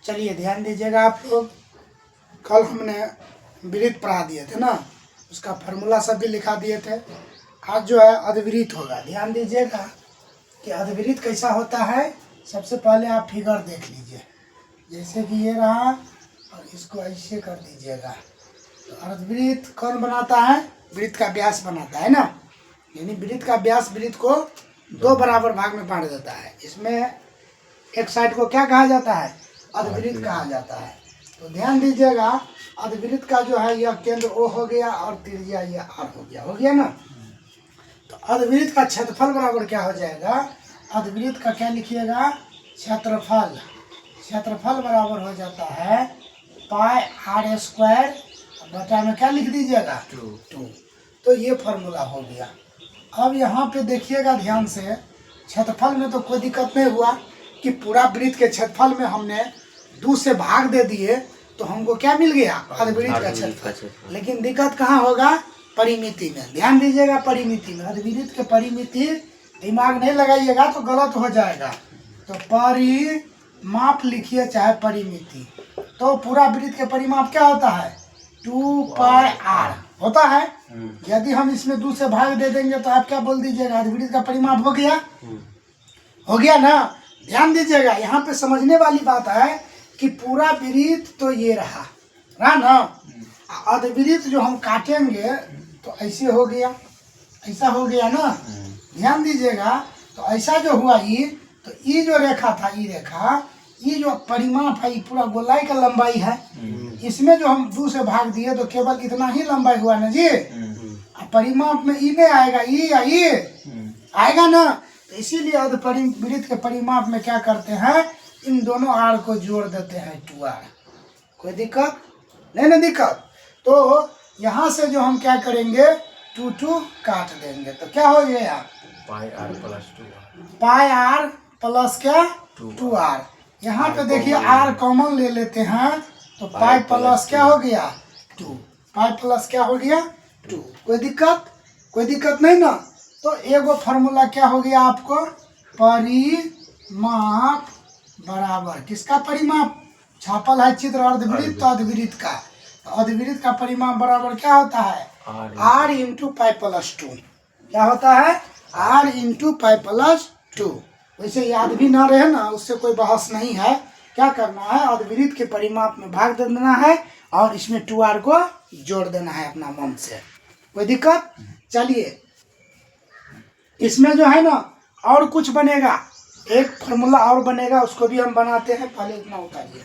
चलिए ध्यान दीजिएगा आप लोग, कल हमने वृत्त पढ़ा दिए थे ना, उसका फार्मूला सब भी लिखा दिए थे। आज जो है अधवृत्त होगा। ध्यान दीजिएगा कि अधवृत्त कैसा होता है। सबसे पहले आप फिगर देख लीजिए, जैसे कि ये रहा और इसको ऐसे कर दीजिएगा। तो अर्धवृत्त कौन बनाता है? वृत्त का व्यास बनाता है ना, यानी वृत्त का व्यास वृत्त को दो बराबर भाग में बांट देता है। इसमें एक साइड को क्या कहा जाता है? अधवृत्त कहा जाता है। तो ध्यान दीजिएगा, अधवृत्त का जो है यह केंद्र O हो गया और त्रिज्या यह R हो गया ना। तो अधवृत्त का क्षेत्रफल बराबर क्या हो जाएगा? अधवृत्त का क्या लिखिएगा? क्षेत्रफल। क्षेत्रफल बराबर हो जाता है पाई R स्क्वायर बटा में क्या लिख दीजिएगा? 2। तो ये फार्मूला हो गया। अब यहाँ पे देखिएगा ध्यान से, क्षेत्रफल में तो कोई दिक्कत नहीं हुआ कि पूरा वृत्त के क्षेत्रफल में हमने 2 से भाग दे दिए तो हमको क्या मिल गया? अधवृत्त का क्षेत्रफल। लेकिन दिक्कत कहाँ होगा? परिमिति में। ध्यान दीजिएगा, परिमिति में। अधवृत्त के परिमिति दिमाग नहीं लगाइएगा तो गलत हो जाएगा। तो परिमाप लिखिए चाहे परिमिति। तो पूरा वृत्त के परिमाप क्या होता है? 2 पाई R होता है। यदि हम इसमें 2 से भाग दे देंगे तो आप क्या बोल दीजिएगा? अधवृत्त का परिमाप हो गया। हो गया ना। ध्यान दीजिएगा, यहाँ पे समझने वाली बात है कि पूरा वृत्त तो ये रहा ना। अधवृत्त जो हम काटेंगे तो ऐसे हो गया, ऐसा हो गया ना। ध्यान दीजिएगा, तो ऐसा जो हुआ ये, तो ये जो रेखा था, ये रेखा, ये जो परिमाप है, ये पूरा गोलाई का लंबाई है। इसमें जो हम 2 से भाग दिए तो केवल इतना ही लंबाई हुआ ना जी। परिमाप में ई नहीं आएगा, ई या ये आएगा ना। तो इसीलिए अधवृत्त के परिमाप में क्या करते हैं? इन दोनों आर को जोड़ देते हैं 2R। कोई दिक्कत नहीं ना? दिक्कत तो यहाँ से जो हम क्या करेंगे? 2 काट देंगे तो क्या हो गया? पाई R प्लस 2R। पाई R प्लस क्या? 2R। यहाँ पे देखिए R कॉमन ले लेते हैं तो पाई प्लस क्या हो गया? 2। पाई प्लस क्या हो गया? 2। कोई दिक्कत? कोई दिक्कत नहीं ना। तो एगो फार्मूला क्या हो गया आपको? परिमाप बराबर किसका परिमाप? छापल है चित्र अर्धवृत्त, तो अधवृत्त का। तो अधवृत्त का परिमाप बराबर क्या होता है? R into pi plus 2। क्या होता है? R into pi plus 2। वैसे याद भी ना रहे ना, उससे कोई बहस नहीं है। क्या करना है? अधवृत्त के परिमाप में भाग दे देना है और इसमें 2R को जोड़ देना है अपना मन से। कोई दिक्कत? चलिए, इसमें जो है ना और कुछ बनेगा, एक फार्मूला और बनेगा, उसको भी हम बनाते हैं। पहले इतना उतारिए।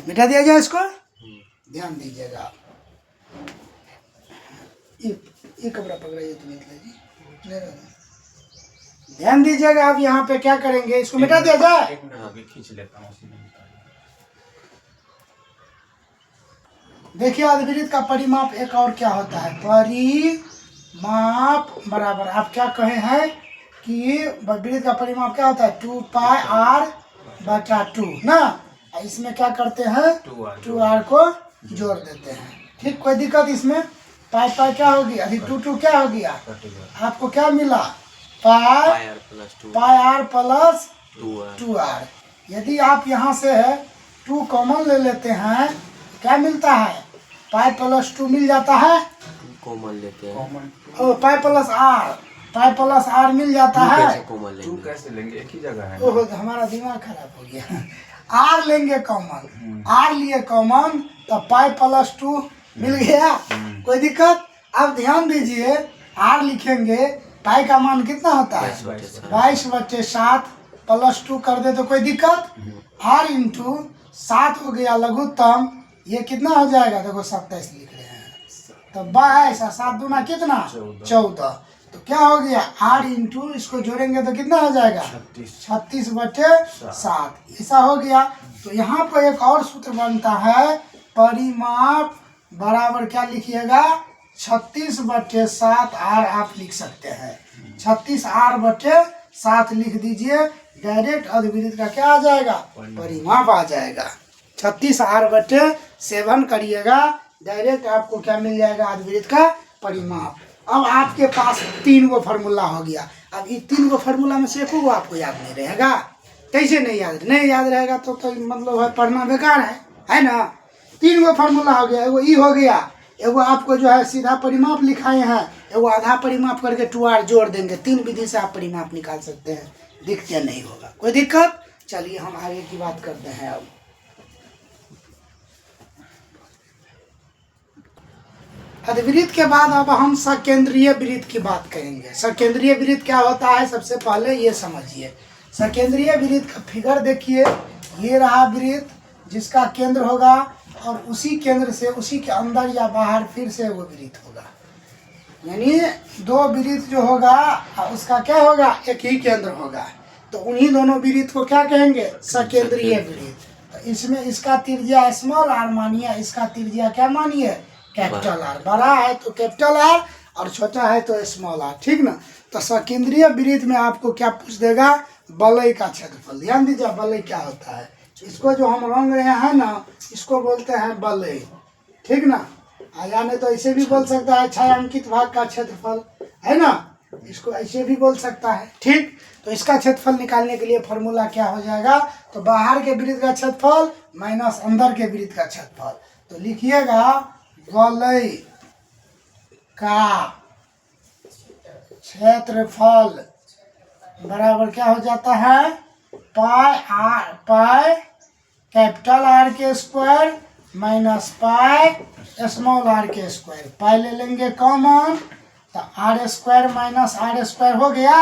मिटा दिया जाए इसको। ध्यान दीजिएगा, ये कपड़ा पकड़ाइए तो नहीं। ध्यान दीजिएगा, अब यहाँ पे क्या करेंगे? इसको मिटा दिया जाए। अभी खींच लेता हूँ। देखिए, अधवृत्त का परिमाप एक और क्या होता है? परिमाप बराबर, आप क्या कहे हैं कि वृत्त का परिमाप क्या होता है? 2 पाई R बटा 2 ना। इसमें क्या करते हैं? 2R को जोड़ देते हैं। ठीक, कोई दिक्कत इसमें? पाई पाई क्या होगी? अभी 2 क्या हो गया? आपको क्या मिला? पाई R प्लस 2R। यदि आप यहाँ से 2 कॉमन ले लेते हैं, क्या मिलता है? पाई प्लस 2 मिल जाता है। कॉमन लेते हैं। ओ, पाई प्लस R मिल जाता है। टू कैसे लेंगे? एक ही जगह है। ओहो, हमारा दिमाग खराब हो गया। R लेंगे कॉमन, R लिए कॉमन तो पाई प्लस 2 मिल गया। कोई दिक्कत? अब ध्यान दीजिए, R लिखेंगे, पाई का मान कितना होता है? 22/7 प्लस 2 कर दे तो कोई दिक्कत? R इंटू 7 हो गया लघुत्तम। ये कितना हो जाएगा? देखो 27 लिख रहे हैं तो 22 और 7 दूना कितना? 14। तो क्या हो गया? R इंटू इसको जोड़ेंगे तो कितना हो जाएगा? 36/7। ऐसा हो गया। तो यहाँ पर एक और सूत्र बनता है, परिमाप बराबर क्या लिखिएगा? 36/7 R आप लिख सकते हैं। 36R/7 लिख दीजिए, डायरेक्ट अधवृत्त का क्या आ जाएगा? परिमाप आ जाएगा। 36R/7 करिएगा डायरेक्ट आपको क्या मिल जाएगा, अर्धवृत्त का परिमाप। अब आपके पास 3 गो फार्मूला हो गया। अब ये 3 गो फार्मूला में से एको आपको याद नहीं रहेगा। कैसे नहीं याद रहेगा तो मतलब है पढ़ना बेकार है ना। 3 गो फार्मूला हो गया, एगो ई हो गया, एगो आपको जो है सीधा परिमाप लिखाए हैं, एगो आधा परिमाप करके 2r जोड़ देंगे। 3 विधि से आप परिमाप निकाल सकते हैं, दिक्कत नहीं होगा, कोई दिक्कत। चलिए हम आगे की बात करते हैं। अब अर्धवृत्त के बाद अब हम सकेंद्रीय वृत्त की बात करेंगे। सकेंद्रीय वृत्त क्या होता है, सबसे पहले ये समझिए। सकेंद्रीय वृत्त का फिगर देखिए, ये रहा वृत्त जिसका केंद्र होगा और उसी केंद्र से उसी के अंदर या बाहर फिर से वो वृत्त होगा। यानी 2 वृत्त जो होगा उसका क्या होगा, एक ही केंद्र होगा। तो उन्हीं दोनों वृत्त को क्या कहेंगे, सकेंद्रीय वृत्त। तो इसमें इसका त्रिज्या स्मॉल आर मानिए, इसका त्रिज्या क्या मानिए, कैपिटल आर। बड़ा है तो कैपिटल आर और छोटा है तो स्मॉल आर, ठीक ना। तो सकेंद्रीय वृत्त में आपको क्या पूछ देगा, वलय का क्षेत्रफल। ध्यान दीजिए वलय क्या होता है। इसको जो हम रंग रहे हैं ना, इसको बोलते हैं वलय, ठीक ना। यानी तो ऐसे भी बोल सकता है छायांकित भाग का क्षेत्रफल, है ना, इसको ऐसे भी बोल सकता है, ठीक। तो इसका क्षेत्रफल निकालने के लिए फॉर्मूला क्या हो जाएगा, तो बाहर के वृत्त का क्षेत्रफल माइनस अंदर के वृत्त का क्षेत्रफल। तो लिखिएगा वलय का क्षेत्रफल बराबर क्या हो जाता है, पाई कैपिटल आर के square minus pi small R के स्क्वायर। पाई ले लेंगे कॉमन तो R square minus R square हो गया।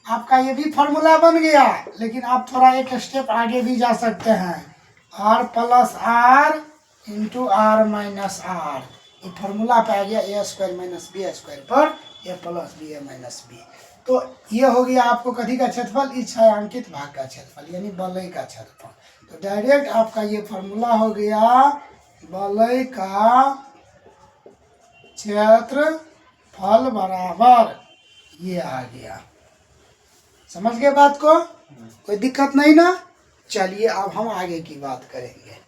आपका ये भी फॉर्मूला बन गया, लेकिन आप थोड़ा एक स्टेप आगे भी जा सकते हैं। R plus R into R minus R, ये फॉर्मूला पे आ गया A square minus B square पर A plus B A minus B. तो ये हो गया आपको कथी का क्षेत्रफल, इस छायांकित भाग का क्षेत्रफल यानी वलय का क्षेत्रफल। तो डायरेक्ट आपका ये फॉर्मूला हो गया वलय का क्षेत्रफल बराबर ये आ गया। समझ गए बात को, कोई दिक्कत नहीं ना। चलिए अब हम आगे की बात करेंगे।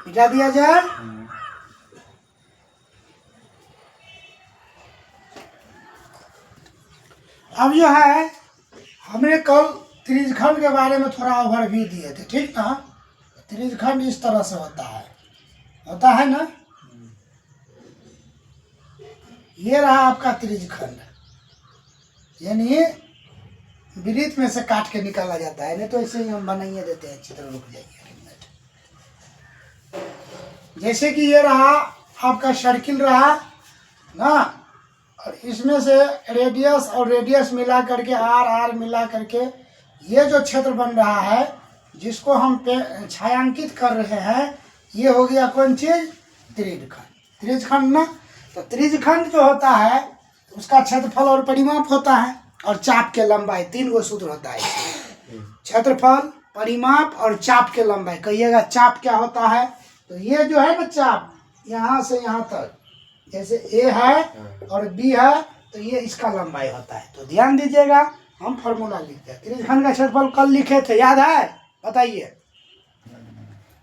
मिटा दिया जाए। अब जो है हमने कल त्रिज्यखंड के बारे में थोड़ा ओवरव्यू दिए थे, ठीक ना। त्रिज्यखंड इस तरह से होता है ना। ये रहा आपका त्रिज्यखंड, यानी वृत्त में से काट के निकाला जाता है, नहीं तो ऐसे ही हम बनाइए देते हैं चित्र। रुक जाइए, जैसे कि ये रहा आपका सर्किल रहा ना, और इसमें से रेडियस और रेडियस मिला करके आर मिला करके ये जो क्षेत्र बन रहा है जिसको हम छायांकित कर रहे हैं, ये हो गया कौन चीज, त्रिज्यखंड ना। तो त्रिज्यखंड जो होता है उसका क्षेत्रफल और परिमाप होता है और चाप के लंबाई, 3 गो सूत्र होता है। क्षेत्रफल, परिमाप और चाप के लंबाई। कहिएगा चाप क्या होता है, तो ये जो है ना चाप, यहाँ से यहाँ तक, जैसे ए है और बी है तो ये इसका लंबाई होता है। तो ध्यान दीजिएगा, हम फॉर्मूला लिखते हैं। त्रिज्यखंड का क्षेत्रफल कल लिखे थे, याद है, बताइए।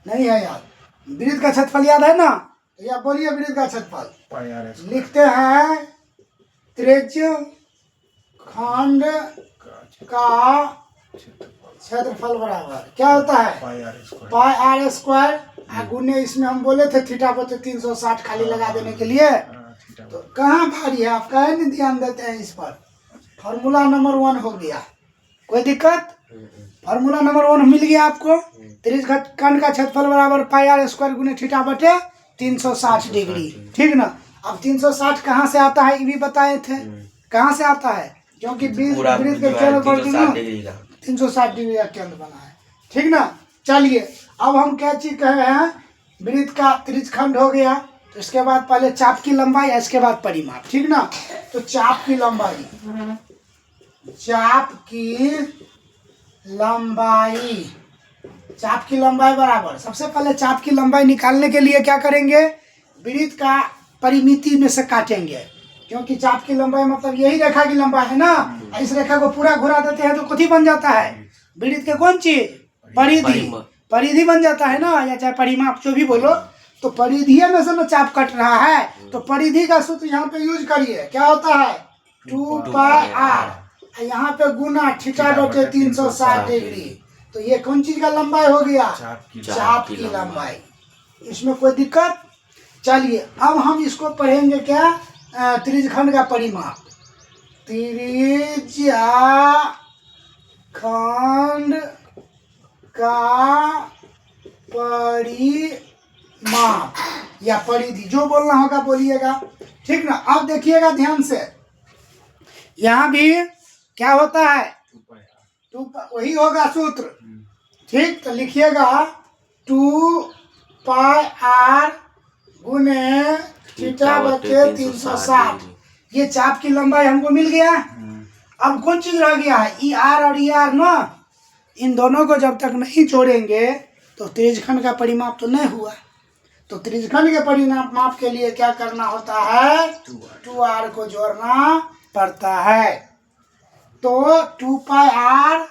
नहीं है याद, वृत्त का क्षेत्रफल याद है ना, तो या बोलिए वृत्त का क्षेत्रफल लिखते हैं। त्रिज्यखंड का क्षेत्रफल बराबर क्या होता है, पाई आर स्क्वायर। गुने इसमें हम बोले थे थीटा पर तो 360 खाली लगा देने के लिए, तो कहाँ भारी है, आप कहे नहीं ध्यान देते हैं इस पर। फॉर्मूला नंबर 1 हो गया, कोई दिक्कत। फॉर्मूला नंबर 1 मिल गया आपको। त्रिज्यखंड का क्षेत्रफल बराबर पाई आर स्क्वायर गुने थीटा बटे 360 डिग्री, ठीक ना। अब 360 कहाँ से आता है ये भी बताए थे, कहाँ से आता है, क्योंकि वृत्त के केंद्र पर 360 डिग्री का केंद्र बना है, ठीक ना। चलिए अब हम क्या चीज कह रहे हैं, वृत्त का त्रिज्यखंड हो गया, तो इसके बाद पहले चाप की लंबाई, इसके बाद परिमाप, ठीक ना। तो चाप की लंबाई, चाप की लंबाई बराबर, सबसे पहले चाप की लंबाई निकालने के लिए क्या करेंगे, वृत्त का परिमिति में से काटेंगे, क्योंकि चाप की लंबाई मतलब यही रेखा की लंबाई है ना। इस रेखा को पूरा घुरा देते हैं तो कथी बन जाता है, वृत्त के कौन चीज, परिधि, परिधि बन जाता है ना, या चाहे परिमाप जो भी बोलो। तो परिधि में से ना चाप कट रहा है, तो परिधि का सूत्र यहाँ पे यूज करिए, क्या होता है 2πr, यहाँ पे गुना θ/360 डिग्री। तो ये कौन चीज का लंबाई हो गया, चाप की लंबाई। इसमें कोई दिक्कत। चलिए अब हम इसको पढ़ेंगे क्या, त्रिज्यखंड का परिमाप। त्रिज्यखंड का परिमाप या परिधि, जो बोलना होगा बोलिएगा, ठीक ना। अब देखिएगा ध्यान से, यहाँ भी क्या होता है, वही होगा सूत्र, ठीक। तो लिखिएगा 2πr गुने θ/360। ये चाप की लंबाई हमको मिल गया। अब कौन चीज रह गया है, ई आर और ई आर ना, इन दोनों को जब तक नहीं जोड़ेंगे तो त्रिज्यखंड का परिमाप तो नहीं हुआ। तो त्रिज्यखंड के परिमाप के लिए क्या करना होता है, 2r को जोड़ना पड़ता है। तो 2πr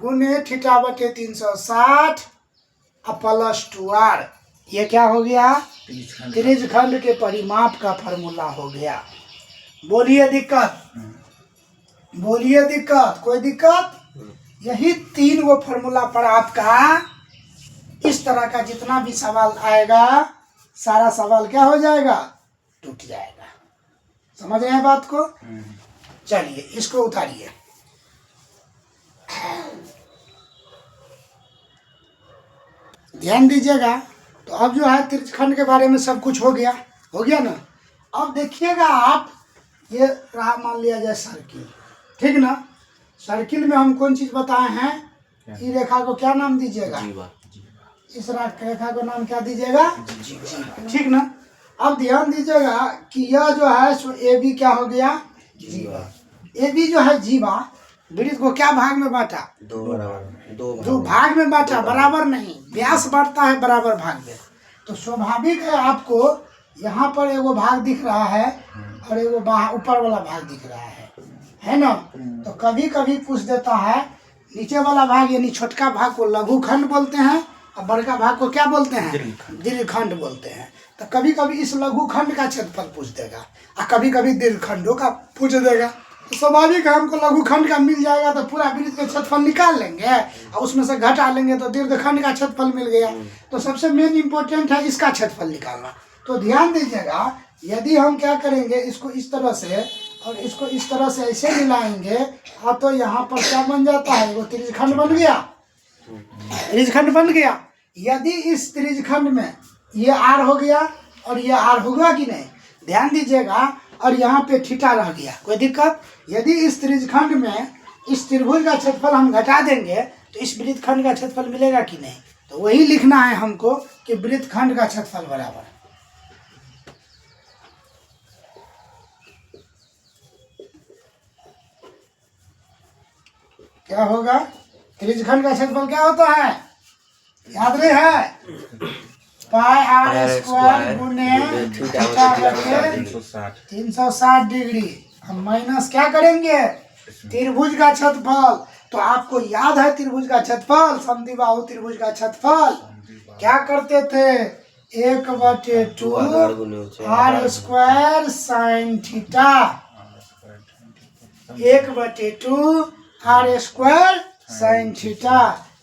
गुने θ/360 प्लस 2r, ये क्या हो गया, त्रिज्यखंड के परिमाप का फॉर्मूला हो गया। बोलिए दिक्कत, बोलिए दिक्कत, कोई दिक्कत। यही 3 गो फॉर्मूला पर आपका इस तरह का जितना भी सवाल आएगा, सारा सवाल क्या हो जाएगा, टूट जाएगा। समझ रहे हैं बात को। चलिए इसको उतारिए। ध्यान दीजिएगा। तो अब जो है त्रिज्यखंड के बारे में सब कुछ हो गया, हो गया ना। अब देखिएगा आप, ये रहा मान लिया जाए सर्किल, ठीक ना। सर्किल में हम कौन चीज बताए हैं, इस रेखा को क्या नाम दीजिएगा, इस रेखा को नाम क्या दीजिएगा, ठीक ना। अब ध्यान दीजिएगा कि यह जो है सो ए बी क्या हो गया, जीवा। ए बी जो है जीवा, वृत्त को क्या भाग में बांटा, दो भाग में बांटा, बराबर नहीं, व्यास बढ़ता है बराबर भाग में। तो स्वाभाविक है आपको यहाँ पर एगो भाग दिख रहा है और एगो ऊपर वाला भाग दिख रहा है ना। तो कभी कभी पूछ देता है, नीचे वाला भाग यानी छोटका भाग को लघुखंड बोलते हैं और बड़का भाग को क्या बोलते हैं, दीर्घखंड बोलते हैं। तो कभी कभी इस लघुखंड का क्षेत्रफल पूछ देगा और कभी कभी दीर्घखंडों का पूछ देगा। तो स्वाभाविक है हमको लघुखंड का मिल जाएगा तो पूरा वृत्त का क्षेत्रफल निकाल लेंगे और उसमें से घटा लेंगे तो दीर्घखंड का क्षेत्रफल मिल गया। तो सबसे मेन इंपॉर्टेंट है इसका क्षेत्रफल निकालना। तो ध्यान दीजिएगा, यदि हम क्या करेंगे, इसको इस तरह से और इसको इस तरह से ऐसे मिलाएंगे तो यहाँ पर क्या बन जाता है, वो त्रिज्यखंड बन गया, त्रिज्यखंड बन गया। यदि इस त्रिज्यखंड में ये आर हो गया और ये आर होगा कि नहीं, ध्यान दीजिएगा, और यहाँ पे थीटा रह गया, कोई दिक्कत। यदि इस त्रिज्यखंड में इस त्रिभुज का क्षेत्रफल हम घटा देंगे तो इस वृत्तखंड का क्षेत्रफल मिलेगा कि नहीं। तो वही लिखना है हमको कि वृत्तखंड का क्षेत्रफल बराबर क्या होगा, त्रिज्यखंड का क्षेत्रफल क्या होता है, याद रहे है, πr² गुने θ/360 डिग्री। हम माइनस क्या करेंगे, त्रिभुज का क्षेत्रफल। तो आपको याद है त्रिभुज का क्षेत्रफल, समद्विबाहु त्रिभुज का क्षेत्रफल क्या करते थे, 1/2 r² sin theta, 1/2 r² sin theta.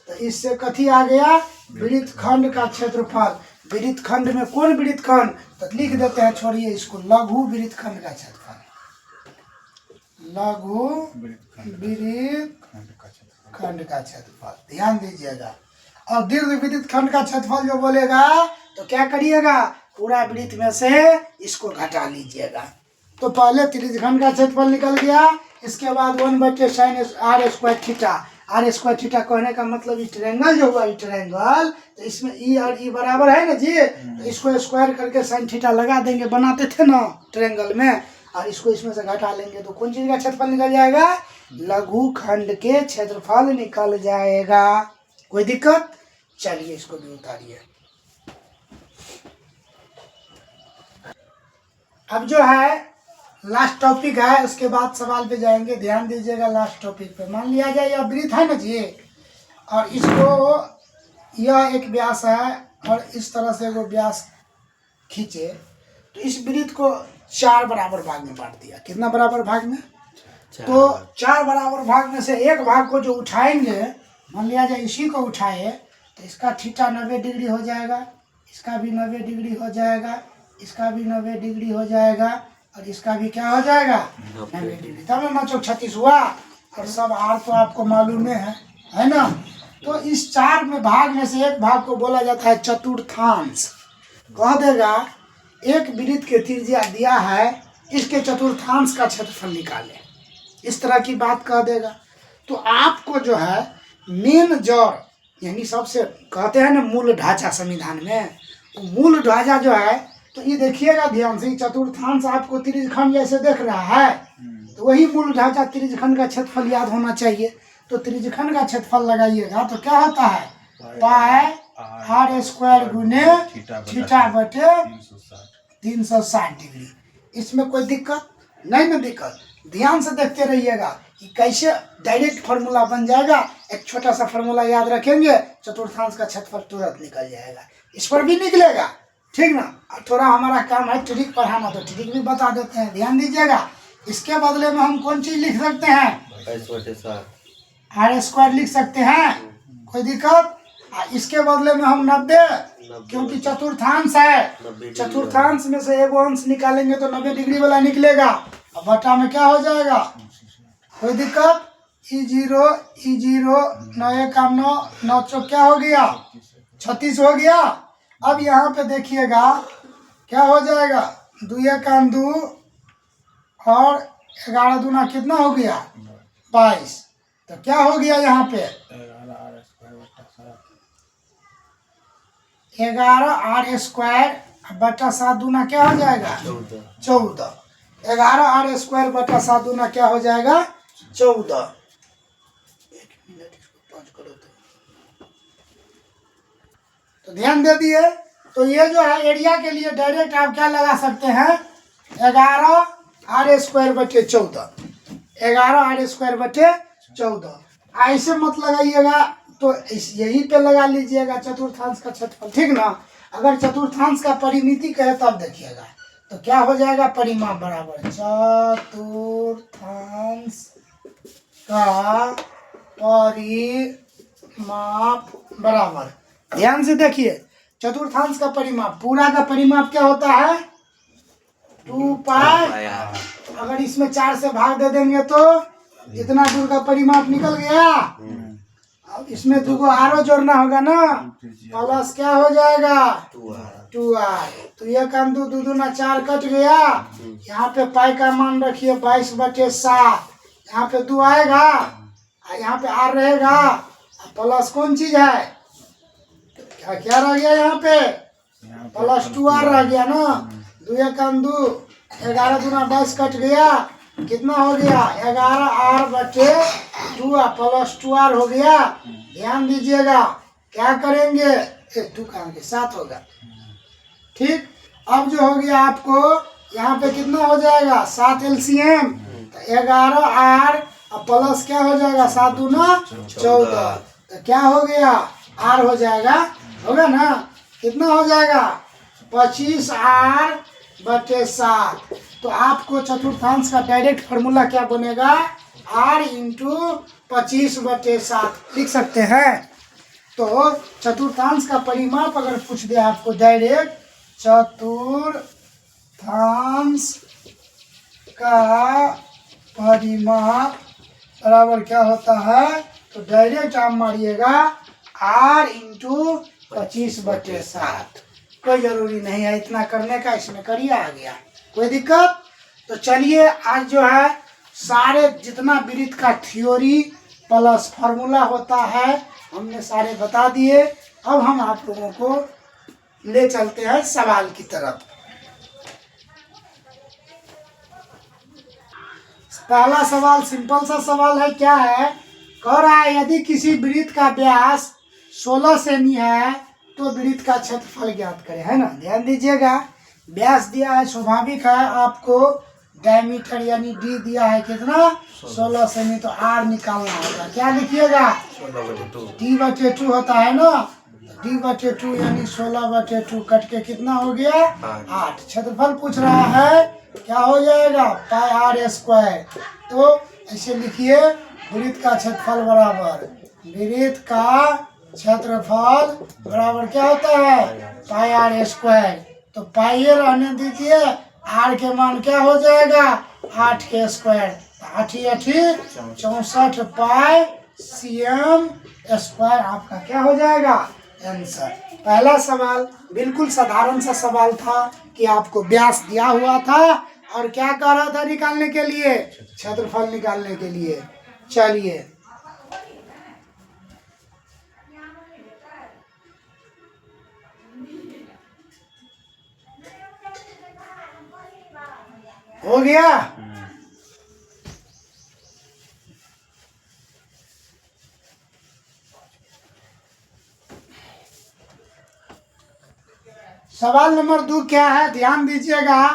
तो इससे कथी आ गया, वृत्तखंड का क्षेत्रफल। वृत्तखंड में कौन वृत्तखंड, तो लिख देते हैं, छोड़िए इसको, लघु वृत्तखंड का क्षेत्रफल, लघु वृत्तखंड का क्षेत्रफल। ध्यान दीजिएगा। और दीर्घ वृत्तखंड का क्षेत्रफल जो बोलेगा तो क्या करिएगा, पूरा वृत्त में से इसको घटा लीजिएगा। तो पहले त्रिज्यखंड का क्षेत्रफल निकल गया, इसके बाद 1/sin r² theta. r² theta कहने का मतलब ये ट्रायंगल जो हुआ, ये ट्रायंगल, तो इसमें ई और ई बराबर है ना जी, तो इसको स्क्वायर करके sin थीटा लगा देंगे, बनाते थे ना ट्रायंगल में, और इसको इसमें से घटा लेंगे तो कौन चीज का क्षेत्रफल निकल जाएगा, लघुखंड के क्षेत्रफल निकल जाएगा। कोई दिक्कत। चलिए इसको भी उतारिए। अब जो है लास्ट टॉपिक है, उसके बाद सवाल पे जाएंगे। ध्यान दीजिएगा लास्ट टॉपिक पे। मान लिया जाए यह वृत्त है ना जी, और इसको यह एक व्यास है और इस तरह से वो व्यास खींचे, तो इस वृत्त को 4 बराबर भाग में बांट दिया। कितना बराबर भाग में? तो 4 बराबर भाग में से एक भाग को जो उठाएंगे, मान लिया जाए इसी को उठाए, तो इसका थीटा 90 डिग्री हो जाएगा, इसका भी 90 डिग्री हो जाएगा, इसका भी 90 डिग्री हो जाएगा, और इसका भी क्या हो जाएगा 90 डिग्री। तब ना 36 हुआ। और सब आर तो आपको मालूम है ना। तो इस 4 में भाग में से एक भाग को बोला जाता है चतुर्थांश। कह देगा एक वृत्त के त्रिज्या दिया है, इसके चतुर्थांश का क्षेत्रफल निकाले, इस तरह की बात कह देगा। तो आपको जो है मेन जड़, यानी सबसे कहते हैं ना मूल ढांचा संविधान में, तो मूल ढांचा जो है, तो ये देखिएगा ध्यान से, चतुर्थांश आपको त्रिज्यखंड जैसे देख रहा है, तो वही मूल ढांचा त्रिज्यखंड का क्षेत्रफल याद होना चाहिए। तो त्रिज्यखंड का क्षेत्रफल लगाइएगा तो क्या होता है, पाई आर स्क्वायर गुने थीटा बटे 360 डिग्री। इसमें कोई दिक्कत नहीं ना? दिक्कत ध्यान से देखते रहिएगा कि कैसे डायरेक्ट फार्मूला बन जाएगा। एक छोटा सा फार्मूला याद रखेंगे, चतुर्थांश का क्षेत्रफल तुरंत निकल जाएगा। इस पर भी निकलेगा, ठीक ना। और थोड़ा हमारा काम है ट्रिक पढ़ाना, तो ट्रिक भी बता देते हैं, ध्यान दीजिएगा। इसके बदले में हम कौन चीज लिख सकते हैं, आर स्क्वायर लिख सकते हैं, कोई दिक्कत। इसके बदले में हम 90, क्योंकि चतुर्थांश है, चतुर्थांश में से एक अंश निकालेंगे तो 90 डिग्री वाला निकलेगा। अब बटा में क्या हो जाएगा, कोई दिक्कत। ई0 9 का 9 9 चौक क्या हो गया 36 हो गया। अब यहाँ पे देखिएगा क्या हो जाएगा, 2 का 2 और 11 दूना कितना हो गया 22। तो क्या हो गया यहाँ पे 11 आर स्क्वायर बटा 7 दूना क्या हो जाएगा 14। 11 आर स्क्वायर बटा 7 दूना क्या हो जाएगा 14। एक मिनट इसको 5 करो तो ध्यान दे दिए। तो ये जो है एरिया के लिए डायरेक्ट आप क्या लगा सकते हैं, 11 आर स्क्वायर बटे 14, 11 आर स्क्वायर बटे 14। ऐसे मत लगाइएगा, तो यही पे लगा लीजिएगा चतुर्थांश का क्षेत्रफल, ठीक ना। अगर चतुर्थांश का परिमिति कहे तब देखिएगा, तो क्या हो जाएगा, परिमाप बराबर चतुर्थांश का परिमाप बराबर। ध्यान से देखिए, चतुर्थांश का परिमाप, पूरा का परिमाप क्या होता है 2 पाई। अगर इसमें 4 से भाग दे देंगे तो इतना दूर का परिमाप निकल गया। अब इसमें 2 को आरो जोड़ना होगा ना, प्लस क्या हो जाएगा 2r। तो ये काम 2 2 दूना 4 कट गया। यहाँ पे पाई का मान रखिए 22/7। यहाँ पे 2 आएगा, यहाँ पे r रहेगा, प्लस कौन चीज है, क्या क्या रह गया यहाँ पे प्लस 2r रह गया ना। 2 का 2, 11 दूना 22 कट गया, कितना हो गया 11r बटे 2 प्लस 2r हो गया। ध्यान दीजिएगा क्या करेंगे, 2 का 7 होगा, ठीक। अब जो हो गया आपको यहाँ पे कितना हो जाएगा 7 LCM, 11r प्लस क्या हो जाएगा 7 दूना 14। तो क्या हो गया r हो जाएगा, होगा ना, कितना हो जाएगा 25r बटे 7। तो आपको चतुर्थांश का डायरेक्ट फार्मूला क्या बनेगा, r इंटू 25/7 लिख सकते हैं। तो चतुर्थांश का परिमाप अगर पूछ दे आपको डायरेक्ट, चतुर्थांश का परिमाप बराबर क्या होता है, तो डायरेक्ट आप मारिएगा r इंटू 25/7। कोई जरूरी नहीं है इतना करने का, इसमें करिए आ गया, कोई दिक्कत। तो चलिए आज जो है सारे जितना वृत्त का थ्योरी प्लस फार्मूला होता है हमने सारे बता दिए। अब हम आप लोगों को ले चलते हैं सवाल की तरफ। पहला सवाल सिंपल सा सवाल है, क्या है, कह रहा है यदि किसी वृत्त का व्यास 16 सेमी है तो वृत्त का क्षेत्रफल ज्ञात करें, है ना। ध्यान दीजिएगा, व्यास दिया है, स्वाभाविक है आपको डायमीटर यानी डी दिया है कितना 16 सेमी, तो आर निकालना होगा। क्या लिखिएगा 16/2 D/2 होता है ना, D/2 यानी 16/2 कट के कितना हो गया 8। क्षेत्रफल पूछ रहा है क्या हो जाएगा पाई आर स्क्वायर। तो ऐसे लिखिए वृत्त का क्षेत्रफल बराबर वृत्त का क्षेत्रफल बराबर क्या होता है पाई आर स्क्वायर। तो पाई रहने दीजिए, आर के मान क्या हो जाएगा 8 के स्क्वायर, 8 64 पाई cm स्क्वायर आपका क्या हो जाएगा आंसर। पहला सवाल बिल्कुल साधारण सा सवाल था कि आपको व्यास दिया हुआ था और क्या कह रहा था निकालने के लिए क्षेत्रफल निकालने के लिए। चलिए हो गया। सवाल नंबर 2 क्या है ध्यान दीजिएगा।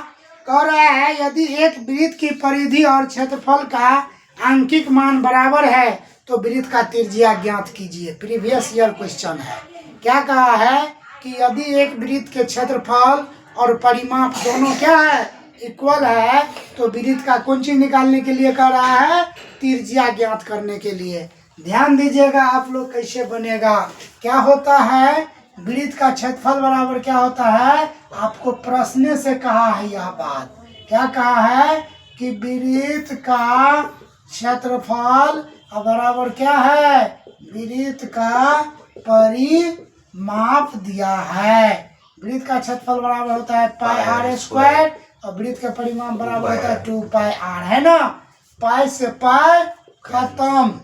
कह रहा है यदि एक वृत्त की परिधि और क्षेत्रफल का आंकिक मान बराबर है तो वृत्त का त्रिज्या ज्ञात कीजिए। प्रीवियस ईयर क्वेश्चन है। क्या कहा है कि यदि एक वृत्त के क्षेत्रफल और परिमाप दोनों क्या है इक्वल है तो वृत्त का कौन चीज निकालने के लिए कह रहा है त्रिज्या ज्ञात करने के लिए। ध्यान दीजिएगा आप लोग कैसे बनेगा। क्या होता है वृत्त का क्षेत्रफल बराबर क्या होता है, आपको प्रश्न से कहा है यह बात। क्या कहा है कि वृत्त का क्षेत्रफल बराबर क्या है वृत्त का परिमाप दिया है। वृत्त का क्षेत्रफल बराबर होता है पाई आर स्क्वायर और वृत्त का परिमाप बराबर होता है 2 पाई आर, है ना। पाई से पाई खत्म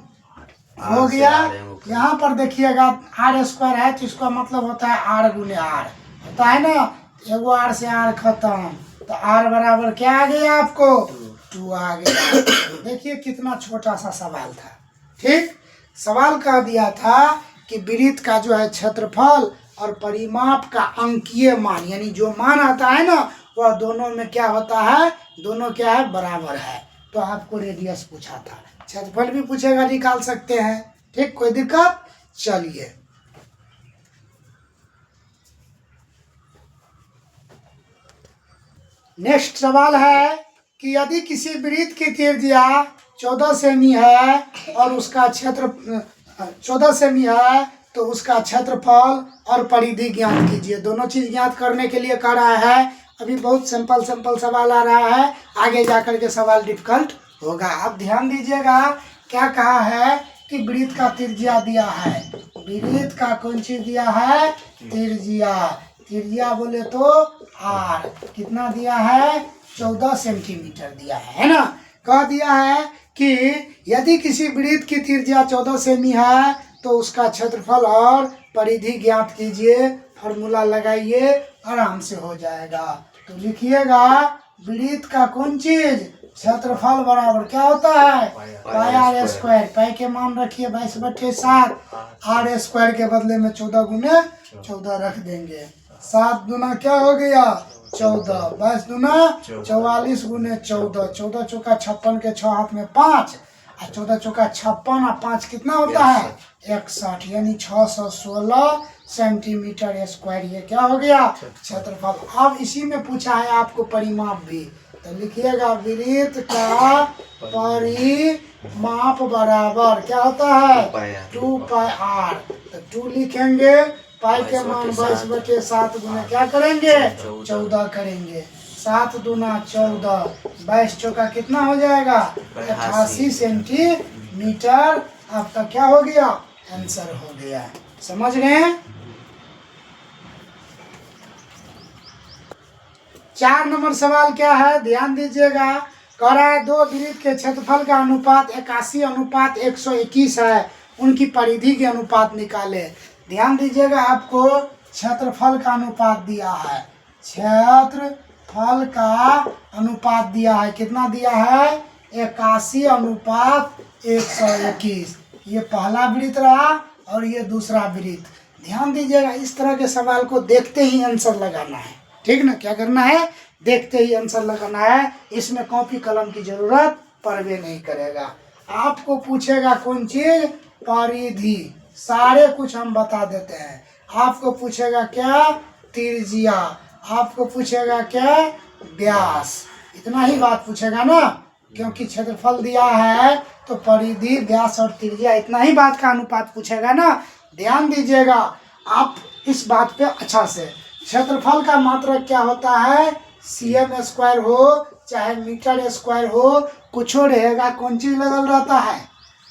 हो गया। यहाँ पर देखिएगा आर स्क्वायर है तो इसका मतलब होता है आर गुने आर होता है ना। एगो आर से आर खत्म, तो आर बराबर क्या आ गया आपको 2 आ गया। देखिए कितना छोटा सा सवाल था। ठीक, सवाल कह दिया था कि वृत्त का जो है क्षेत्रफल और परिमाप का अंकीय मान यानी जो मान आता है ना वह दोनों में क्या होता है, दोनों क्या है बराबर है। तो आपको रेडियस पूछा था, क्षेत्रफल भी पूछेगा निकाल सकते हैं। ठीक, कोई दिक्कत। चलिए नेक्स्ट सवाल है कि यदि किसी वृत्त की त्रिज्या 14 सेमी है और उसका क्षेत्र 14 सेमी है तो उसका क्षेत्रफल और परिधि ज्ञात कीजिए। दोनों चीज ज्ञात करने के लिए कह रहा है। अभी बहुत सिंपल सवाल आ रहा है, आगे जाकर के सवाल डिफिकल्ट होगा। आप ध्यान दीजिएगा क्या कहा है कि वृत्त का त्रिज्या दिया है। वृत्त का कौन चीज दिया है त्रिज्या। त्रिज्या बोले तो आर कितना दिया है 14 सेंटीमीटर दिया है ना। कह दिया है कि यदि किसी वृत्त की त्रिज्या 14 सेमी है तो उसका क्षेत्रफल और परिधि ज्ञात कीजिए। फॉर्मूला लगाइए आराम से हो जाएगा। तो लिखिएगा वृत्त का कौन चीज क्षेत्रफल बराबर क्या होता है पाई आर स्क्वायर। पाई के मान रखिए 22/7, आर स्क्वायर के बदले में 14 गुने 14 रख देंगे। 7 दूना क्या हो गया 14, 22 दूना 44 गुने 14, 14 चौका 56 के 6 हाथ में 5 और 14 चौका 56 और 5 कितना होता है 61 यानी 616 सेंटीमीटर स्क्वायर। ये क्या हो गया क्षेत्रफल। अब इसी में पूछा है आपको परिमाप भी, तो लिखिएगा वृत्त का परिमाप बराबर क्या होता है 2 पाई आर। तो 2 लिखेंगे, पाई के मान 22/7 गुना क्या करेंगे 14 करेंगे। 7 दूना 14, 22 चौका कितना हो जाएगा 88 सेंटीमीटर। आपका क्या हो गया आंसर हो गया। समझ रहे हैं। 4 नंबर सवाल क्या है ध्यान दीजिएगा। कह रहा है 2 वृत्त के क्षेत्रफल का अनुपात 81:121 है, उनकी परिधि के अनुपात निकाले। ध्यान दीजिएगा आपको क्षेत्रफल का अनुपात दिया है, क्षेत्रफल का अनुपात दिया है। कितना दिया है 81:121। ये पहला वृत्त रहा और ये दूसरा वृत्त। ध्यान दीजिएगा इस तरह के सवाल को देखते ही आंसर लगाना है। ठीक ना, क्या करना है देखते ही आंसर लगाना है, इसमें कॉपी कलम की जरूरत पड़वे नहीं करेगा। आपको पूछेगा कौन चीज, परिधि, सारे कुछ हम बता देते हैं। आपको पूछेगा क्या, त्रिज्या, आपको पूछेगा क्या, व्यास, इतना ही बात पूछेगा ना, क्योंकि क्षेत्रफल दिया है तो परिधि, व्यास और त्रिज्या, इतना ही बात का अनुपात पूछेगा ना। ध्यान दीजिएगा आप इस बात पे अच्छा से। क्षेत्रफल का मात्रक क्या होता है, cm स्क्वायर हो चाहे मीटर स्क्वायर हो, कुछ रहेगा, कौन चीज लगल रहता है,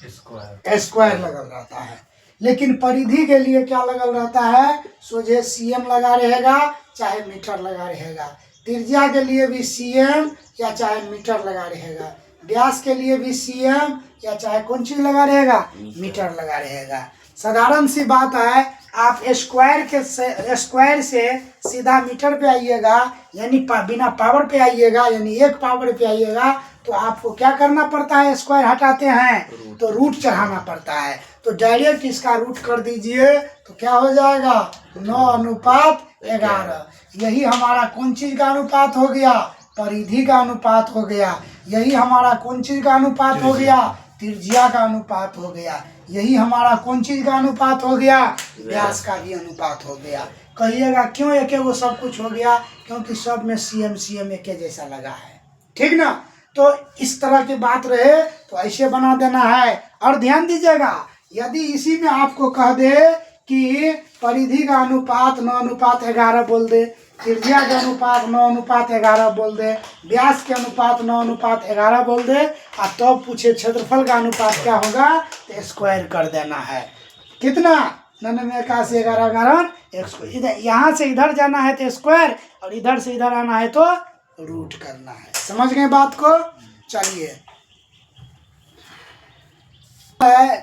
स्क्वायर लगल रहता है। लेकिन परिधि के लिए क्या लगल रहता है, सोझे cm लगा रहेगा चाहे मीटर लगा रहेगा। त्रिज्या के लिए भी cm या चाहे मीटर लगा रहेगा। व्यास के लिए भी cm या चाहे कौन चीज लगा रहेगा, मीटर लगा रहेगा। साधारण सी बात है, आप स्क्वायर से सीधा मीटर पे आइएगा, यानी बिना पावर पे आइएगा, यानी एक पावर पे आइएगा, तो आपको क्या करना पड़ता है, स्क्वायर हटाते हैं तो रूट चढ़ाना पड़ता है। तो डायरेक्ट इसका रूट कर दीजिए तो क्या हो जाएगा, 9:11। यही हमारा कौन चीज का अनुपात हो गया, परिधि का अनुपात हो गया। यही हमारा कौन चीज का अनुपात हो गया, त्रिज्या का अनुपात हो गया। यही हमारा कौन चीज का अनुपात हो गया, व्यास का भी अनुपात हो गया। कहिएगा क्यों एक वो सब कुछ हो गया, क्योंकि सब में cm एक जैसा लगा है, ठीक ना। तो इस तरह की बात रहे तो ऐसे बना देना है। और ध्यान दीजिएगा, यदि इसी में आपको कह दे कि परिधि का अनुपात 9:11 बोल दे, त्रिज्या के अनुपात 9:11 बोल दे, व्यास के अनुपात 9:11 बोल दे, और तो पूछे क्षेत्रफल का अनुपात क्या होगा, तो स्क्वायर कर देना है। कितना, 99 11 11 100। इधर यहाँ से इधर जाना है तो स्क्वायर, और इधर से इधर आना है तो रूट करना है। समझ गए बात को। चलिए,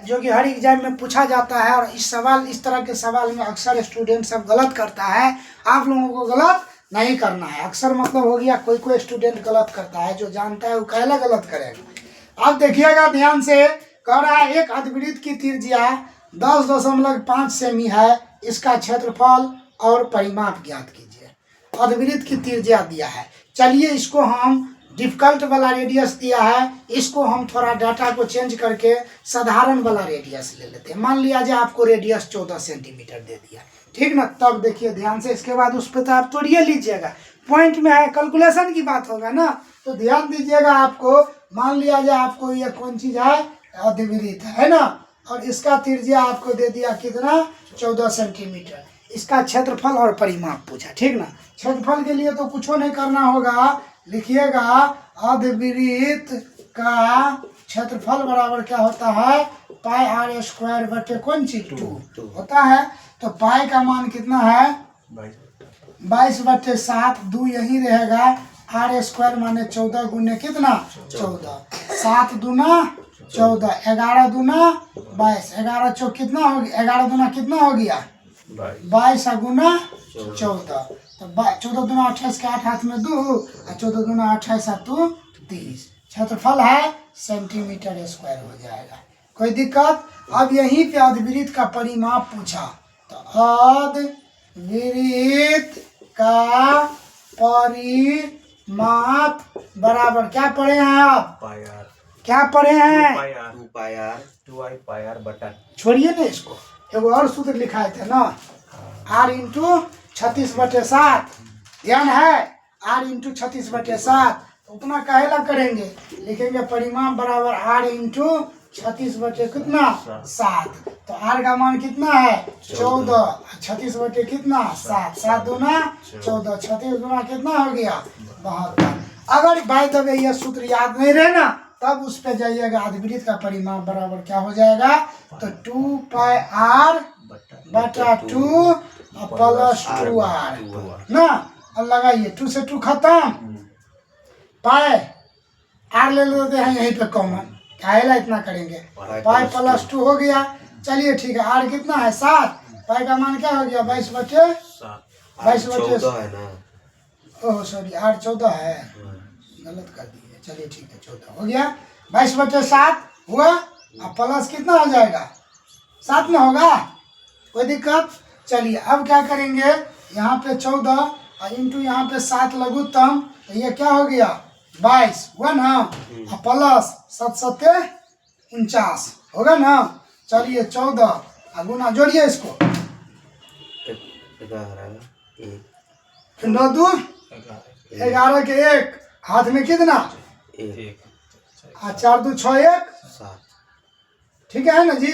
जो कि हर एग्जाम में पूछा जाता है, और इस तरह के सवाल में अक्सर स्टूडेंट सब गलत करता है। आप लोगों को गलत नहीं करना है। अक्सर मतलब हो गया कोई स्टूडेंट गलत करता है, जो जानता है वो कहला गलत करेगा। अब देखिएगा ध्यान से, कह रहा है एक अर्धवृत्त की त्रिज्या 10.5 सेमी है, इसका क्षेत्रफल और परिमाप ज्ञात कीजिए। अर्धवृत्त की त्रिज्या दिया है। चलिए इसको हम डिफिकल्ट वाला रेडियस दिया है, इसको हम थोड़ा डाटा को चेंज करके साधारण वाला रेडियस ले लेते हैं। मान लिया जाए आपको रेडियस 14 सेंटीमीटर दे दिया, ठीक ना। तब देखिए ध्यान से, इसके बाद उस पर तो आप तोड़िए लीजिएगा, पॉइंट में है, कैलकुलेशन की बात होगा ना। तो ध्यान दीजिएगा, आपको मान लिया जाए आपको ये कौन चीज है, अर्धवृत्त है ना, और इसका त्रिज्या आपको दे दिया कितना, 14 सेंटीमीटर। इसका क्षेत्रफल और परिमाप पूछा, ठीक ना। क्षेत्रफल के लिए तो कुछ नहीं करना होगा, लिखिएगा अर्धवृत्त का क्षेत्रफल बराबर क्या होता है, पाई r स्क्वायर बटे कौन चीज 2 होता है। तो पाई का मान कितना है, 22/7, 2 यही रहेगा। r स्क्वायर माने 14 गुने कितना, 14, 7 दूना 14, 11 दूना 22, 11 चौक कितना हो गया, 11 दूना कितना हो गया, 22 गुना 14, तो 14 दूना 28 के 8 हाथ में 2, और 14 दूना 28 7 30। क्षेत्रफल है सेंटीमीटर स्क्वायर हो जाएगा, कोई दिक्कत। अब यहीं पे अर्धवृत्त का परिमाप पूछा, तो अर्धवृत्त का परिमाप बराबर क्या पढ़े हैं आप, क्या पढ़े हैं, 2πr बटा, छोड़िए ना इसको, एगो और सूत्र लिखाए थे ना, r इंटू 36/7। ध्यान है, r इंटू 36/7, उतना काहेला करेंगे, लिखेंगे परिमाप बराबर r इंटू 36/7। तो r का मान कितना है, 14, 36 कितना 7, 7 दूना 14, 36 दूना कितना हो गया, 72। अगर बाय द वे यह सूत्र याद नहीं रहे ना, तब उस पे जाइएगा, अर्धवृत्त का परिमाप बराबर क्या हो जाएगा, तो 2πr बटा 2 प्लस 2r ना। अब लगाइए, 2 से 2 खत्म, पाए r ले लेते हैं यहीं पे कॉमन, काहेला इतना करेंगे, पाई प्लस 2 हो गया। चलिए ठीक है, r कितना है 7, पाई का मान क्या हो गया 22/7 है ना, ओह सॉरी r 14 है, गलत कर दिए। चलिए ठीक है, 14 हो गया, 22/7 हुआ। अब प्लस कितना हो जाएगा, 7 में होगा, कोई दिक्कत। चलिए अब क्या करेंगे, यहाँ पे 14 और इंटू यहाँ पे 7 लघुत्तम, तो ये क्या हो गया 22 हुआ ना, और प्लस 7 7 49 होगा ना। चलिए 14 और गुना जोड़िए इसको, 9 2 11 के 1 हाथ में कितना, 4 2 6 1 7। ठीक है ना जी।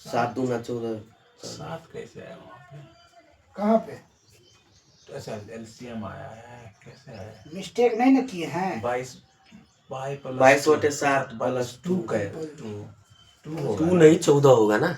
7 दूना 14। 7 कैसे आया वहाँ पे? कहाँ पे अच्छा एलसीएम आया है, कैसे है? मिस्टेक नहीं ना किए हैं। 22 22 बटे 7 प्लस 2 का 2 नहीं 14 होगा ना।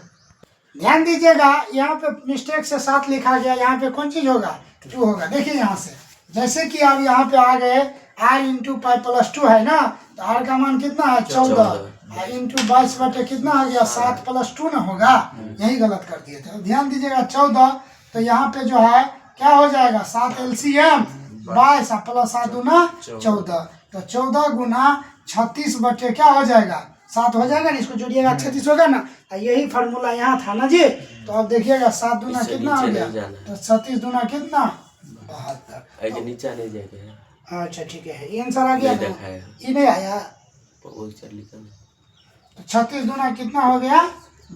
ध्यान दीजिएगा, यहाँ पे मिस्टेक से 7 लिखा गया, यहाँ पे कौन चीज होगा 2 होगा। देखिए यहाँ से जैसे कि आप यहाँ पे आ गए r इंटू पाई प्लस 2 है ना, तो r का मान कितना है 14 इंटू 22 बटे कितना आ गया 7 प्लस 2 ना होगा, यही गलत कर दिए थे। ध्यान दीजिएगा 14, तो यहाँ पे जो है क्या हो जाएगा 7 LCM 22 प्लस 7 दूना 14, तो 14 गुना 36 बटे क्या हो जाएगा 7 हो जाएगा ना, इसको जोड़िएगा 36 होगा ना। यही फार्मूला यहाँ था ना जी। तो अब देखिएगा 7 दूना कितना हो गया, तो 36 दूना कितना 72। ऐसे नीचे नहीं जाएगा। अच्छा ठीक है, ये आंसर आ गया नहीं ना, देखा है। ये नहीं आया। वो सर लिखा है। तो 36 दूना कितना हो गया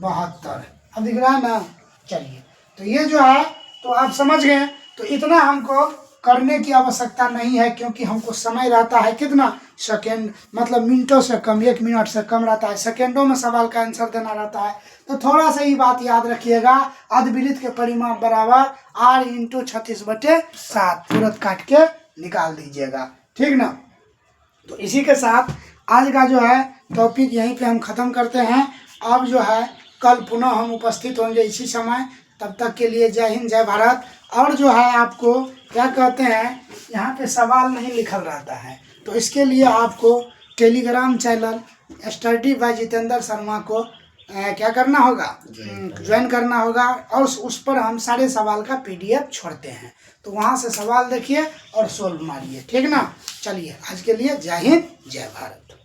72, अब दिख रहा है ना। चलिए तो ये जो है तो आप समझ गए, तो इतना हमको करने की आवश्यकता नहीं है, क्योंकि हमको समय रहता है कितना सेकेंड, मतलब मिनटों से कम, 1 मिनट से कम रहता है, सेकेंडों में सवाल का आंसर देना रहता है। तो थोड़ा सा ही बात याद रखिएगा, अर्धविलित के परिमाण बराबर r इंटू 36 बटे 7 तुरंत काट के निकाल दीजिएगा, ठीक ना। तो इसी के साथ आज का जो है टॉपिक यहीं पे हम ख़त्म करते हैं। अब जो है कल पुनः हम उपस्थित होंगे इसी समय, तब तक के लिए जय हिंद जय भारत। और जो है आपको क्या कहते हैं, यहाँ पे सवाल नहीं लिखल रहता है, तो इसके लिए आपको Telegram channel study bye Jitendra Sharma को क्या करना होगा, ज्वाइन करना होगा, और उस पर हम सारे सवाल का PDF छोड़ते हैं। तो वहाँ से सवाल देखिए और सोल्व मारिए, ठीक ना। चलिए आज के लिए जय हिंद जय भारत।